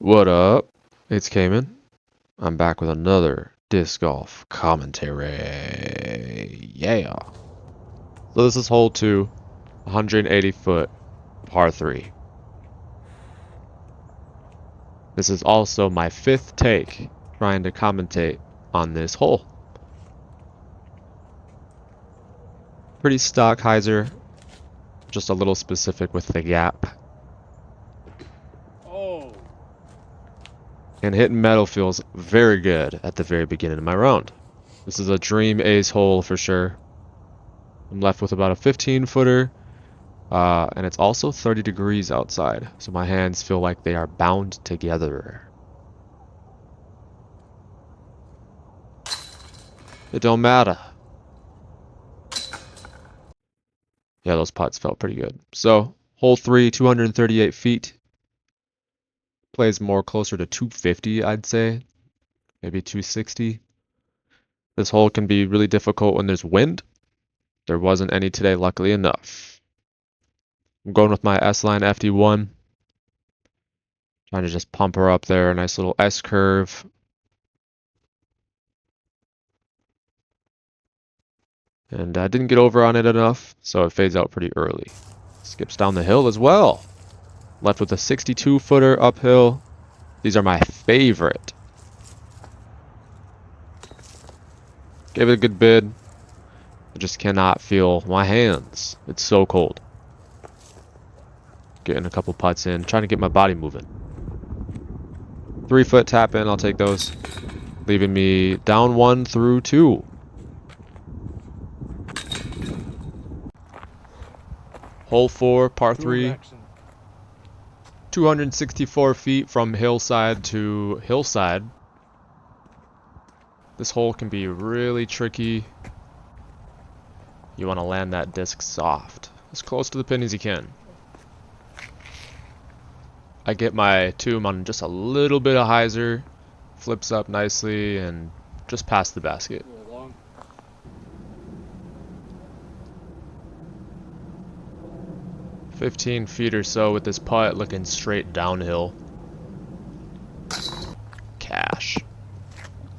What up? It's Cayman. I'm back with another disc golf commentary. Yeah. So this is hole 2, 180 foot, par 3. This is also my 5th take trying to commentate on this hole. Pretty stock hyzer, just a little specific with the gap. And hitting metal feels very good at the very beginning of my round. This is a dream ace hole for sure. I'm left with about a 15 footer. And it's also 30 degrees outside, so my hands feel like they are bound together. It don't matter. Yeah, those putts felt pretty good. So, hole 3, 238 feet. Plays more closer to 250, I'd say. Maybe 260. This hole can be really difficult when there's wind. There wasn't any today, luckily enough. I'm going with my S-Line FD1. Trying to just pump her up there. Nice little S-curve. And I didn't get over on it enough, so it fades out pretty early. Skips down the hill as well. Left with a 62 footer uphill. These are my favorite. Gave it a good bid. I just cannot feel my hands. It's so cold. Getting a couple putts in, trying to get my body moving. 3 foot tap in, I'll take those. Leaving me down 1 through 2. Hole 4, par 3. 264 feet from hillside to hillside. This hole can be really tricky. You want to land that disc soft, as close to the pin as you can. I get my tomb on just a little bit of hyzer, flips up nicely, and just past the basket. 15 feet or so with this putt looking straight downhill. Cash.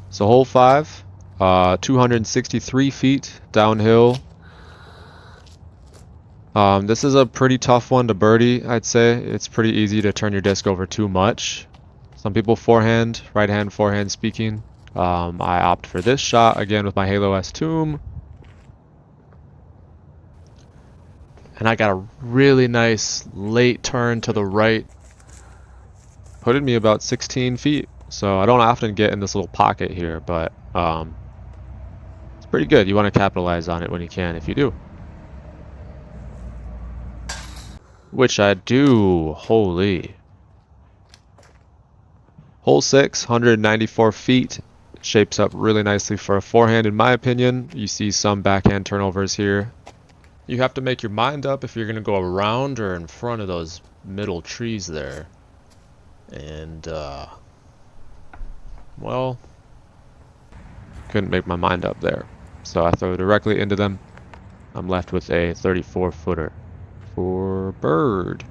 So hole 5, 263 feet downhill. This is a pretty tough one to birdie, I'd say. It's pretty easy to turn your disc over too much. Some people forehand, right hand forehand speaking. I opt for this shot again with my Halo S tomb. And I got a really nice late turn to the right. Putting me about 16 feet. So I don't often get in this little pocket here, but it's pretty good. You want to capitalize on it when you can, if you do. Which I do. Holy. Hole 6, 194 feet. Shapes up really nicely for a forehand in my opinion. You see some backhand turnovers here. You have to make your mind up if you're going to go around or in front of those middle trees there. And, well, couldn't make my mind up there. So I throw directly into them. I'm left with a 34 footer for bird.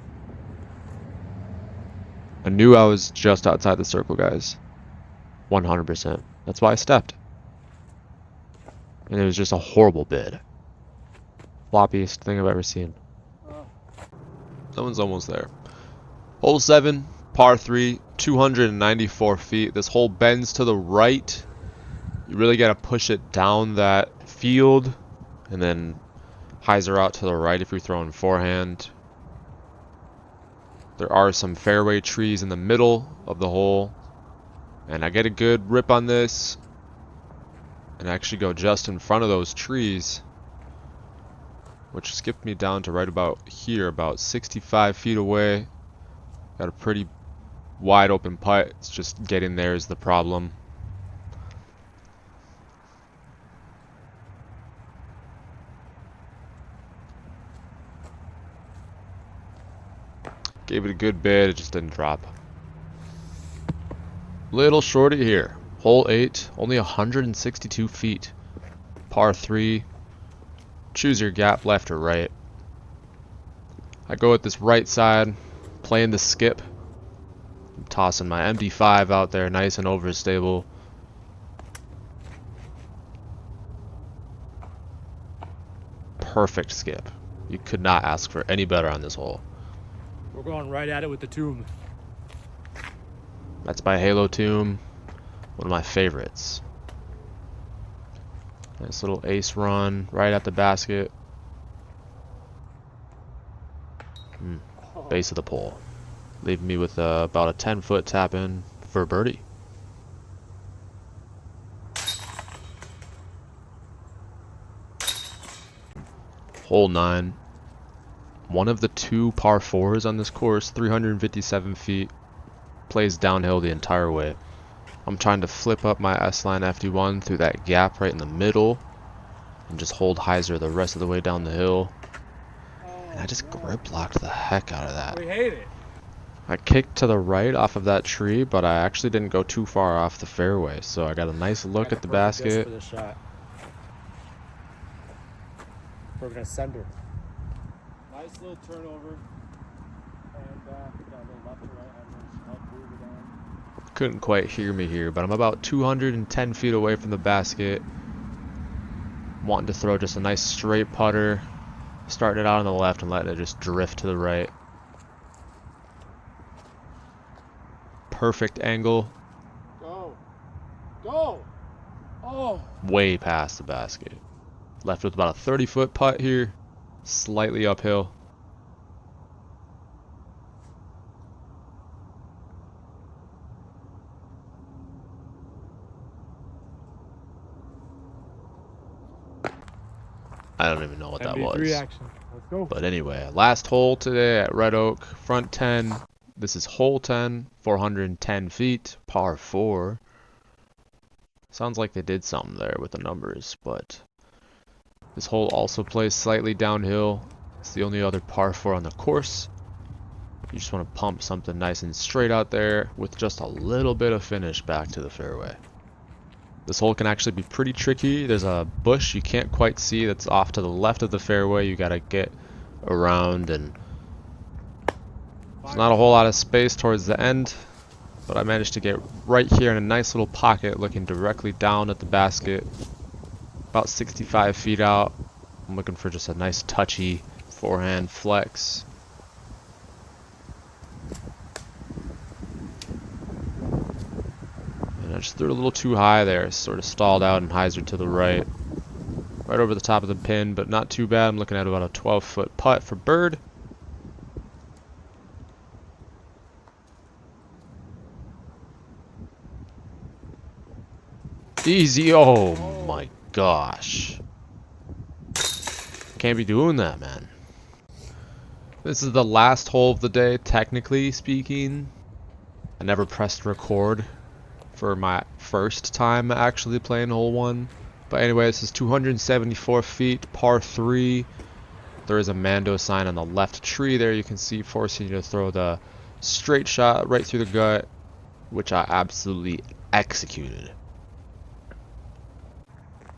I knew I was just outside the circle, guys. 100%. That's why I stepped. And it was just a horrible bid. Floppiest thing I've ever seen. Someone's almost there. Hole 7, par 3, 294 feet. This hole bends to the right. You really got to push it down that field and then hyzer out to the right if you're throwing forehand. There are some fairway trees in the middle of the hole. And I get a good rip on this and actually go just in front of those trees, which skipped me down to right about here, about 65 feet away. Got a pretty wide open putt. It's just getting there is the problem. Gave it a good bid, it just didn't drop. Little shorty here. Hole 8, only 162 feet. Par 3. Choose your gap, left or right. I go with this right side, playing the skip. tossing my MD5 out there, nice and overstable. Perfect skip. You could not ask for any better on this hole. We're going right at it with the tomb. That's by Halo Tomb, one of my favorites. Nice little ace run right at the basket. Base of the pole. Leaving me with about a 10-foot tap in for birdie. Hole 9. One of the 2 par 4s on this course, 357 feet. Plays downhill the entire way. I'm trying to flip up my S-line FD1 through that gap right in the middle and just hold hyzer the rest of the way down the hill. And I just grip blocked the heck out of that. We hate it. I kicked to the right off of that tree, but I actually didn't go too far off the fairway, so I got a nice look at the basket. For this shot. We're gonna send her. Nice little turnover. And got a little left to right hand, help move it down. Couldn't quite hear me here, but I'm about 210 feet away from the basket. Wanting to throw just a nice straight putter. Starting it out on the left and letting it just drift to the right. Perfect angle. Go. Go. Oh. Way past the basket. Left with about a 30-foot putt here. Slightly uphill. I don't even know what that was. Reaction. Let's go. But anyway, last hole today at Red Oak, front 10. This is hole 10, 410 feet, par 4. Sounds like they did something there with the numbers, but this hole also plays slightly downhill. It's the only other par 4 on the course. You just want to pump something nice and straight out there with just a little bit of finish back to the fairway. This hole can actually be pretty tricky. There's a bush you can't quite see that's off to the left of the fairway. You gotta get around, and there's not a whole lot of space towards the end, but I managed to get right here in a nice little pocket looking directly down at the basket. About 65 feet out. I'm looking for just a nice touchy forehand flex. I just threw it a little too high there, sort of stalled out and hyzered to the right. Right over the top of the pin, but not too bad. I'm looking at about a 12-foot putt for bird. Easy. Oh my gosh. Can't be doing that, man. This is the last hole of the day, technically speaking. I never pressed record for my first time actually playing hole 1. But anyway, this is 274 feet, par 3. There is a Mando sign on the left tree there you can see, forcing you to throw the straight shot right through the gut, which I absolutely executed.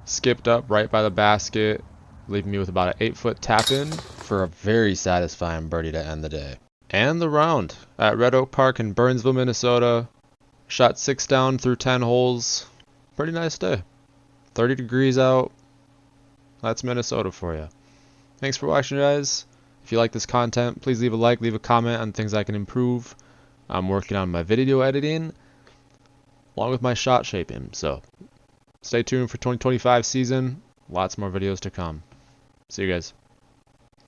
Skipped up right by the basket, leaving me with about an 8-foot tap in for a very satisfying birdie to end the day. And the round at Red Oak Park in Burnsville, Minnesota. Shot 6 down through 10 holes. Pretty nice day. 30 degrees out. That's Minnesota for you. Thanks for watching, guys. If you like this content, please leave a like, leave a comment on things I can improve. I'm working on my video editing along with my shot shaping. So stay tuned for 2025 season. Lots more videos to come. See you guys.